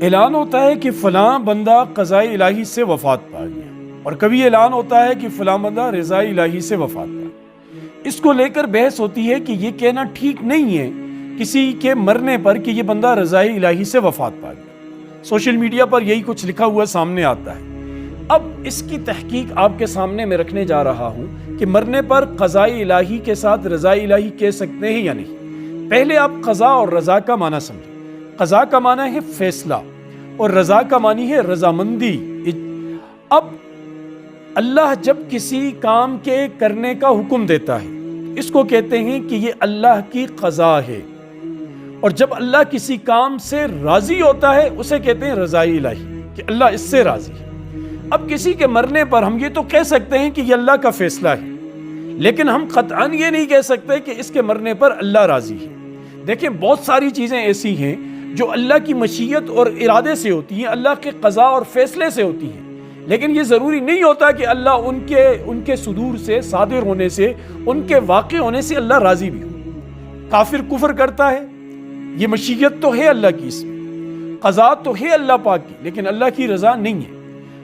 اعلان ہوتا ہے کہ فلاں بندہ قضائے الہی سے وفات پا گیا، اور کبھی اعلان ہوتا ہے کہ فلاں بندہ رضائے الہی سے وفات پا گیا۔ اس کو لے کر بحث ہوتی ہے کہ یہ کہنا ٹھیک نہیں ہے کسی کے مرنے پر کہ یہ بندہ رضائے الہی سے وفات پا گیا۔ سوشل میڈیا پر یہی کچھ لکھا ہوا سامنے آتا ہے۔ اب اس کی تحقیق آپ کے سامنے میں رکھنے جا رہا ہوں کہ مرنے پر قضائے الہی کے ساتھ رضائے الہی کہہ سکتے ہیں یا نہیں۔ پہلے آپ قضاء اور رضا کا معنی سمجھیں۔ قضاء کا معنی ہے فیصلہ اور رضا کا معنی ہے رضامندی۔ اب اللہ جب کسی کام کے کرنے کا حکم دیتا ہے اس کو کہتے ہیں کہ یہ اللہ کی قضا ہے، اور جب اللہ کسی کام سے راضی ہوتا ہے اسے کہتے ہیں رضائے الہی، کہ اللہ اس سے راضی ہے۔ اب کسی کے مرنے پر ہم یہ تو کہہ سکتے ہیں کہ یہ اللہ کا فیصلہ ہے، لیکن ہم قطعاً یہ نہیں کہہ سکتے کہ اس کے مرنے پر اللہ راضی ہے۔ دیکھیں، بہت ساری چیزیں ایسی ہیں جو اللہ کی مشیت اور ارادے سے ہوتی ہیں، اللہ کے قضاء اور فیصلے سے ہوتی ہیں، لیکن یہ ضروری نہیں ہوتا کہ اللہ ان کے صدور سے، صادر ہونے سے، ان کے واقع ہونے سے اللہ راضی بھی ہو۔ کافر کفر کرتا ہے، یہ مشیت تو ہے اللہ کی، اس میں قضاء تو ہے اللہ پاک کی، لیکن اللہ کی رضا نہیں ہے۔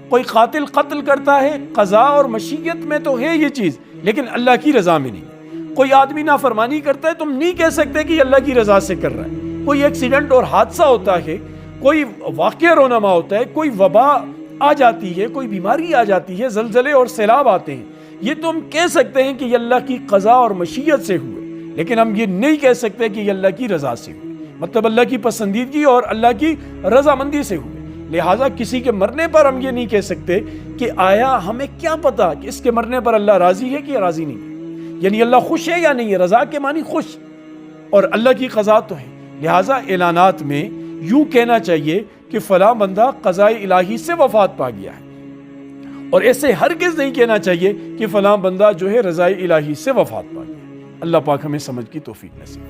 کوئی قاتل قتل کرتا ہے، قضاء اور مشیت میں تو ہے یہ چیز، لیکن اللہ کی رضا میں نہیں۔ کوئی آدمی نافرمانی کرتا ہے، تم نہیں کہہ سکتے کہ یہ اللہ کی رضا سے کر رہا ہے۔ کوئی ایکسیڈنٹ اور حادثہ ہوتا ہے، کوئی واقعہ رونما ہوتا ہے، کوئی وبا آ جاتی ہے، کوئی بیماری آ جاتی ہے، زلزلے اور سیلاب آتے ہیں، یہ تو ہم کہہ سکتے ہیں کہ یہ اللہ کی قضاء اور مشیت سے ہوئے، لیکن ہم یہ نہیں کہہ سکتے کہ یہ اللہ کی رضا سے ہوئے، مطلب اللہ کی پسندیدگی اور اللہ کی رضامندی سے ہوئے۔ لہٰذا کسی کے مرنے پر ہم یہ نہیں کہہ سکتے کہ آیا ہمیں کیا پتا کہ اس کے مرنے پر اللہ راضی ہے کہ راضی نہیں ہے، یعنی اللہ خوش ہے یا نہیں ہے۔ رضا کے معنی خوش، اور اللہ کی قضا تو ہے۔ لہٰذا اعلانات میں یوں کہنا چاہیے کہ فلاں بندہ قضائے الہی سے وفات پا گیا ہے، اور ایسے ہرگز نہیں کہنا چاہیے کہ فلاں بندہ جو ہے رضائے الہی سے وفات پا گیا۔ اللہ پاک ہمیں سمجھ کی توفیق نصیب۔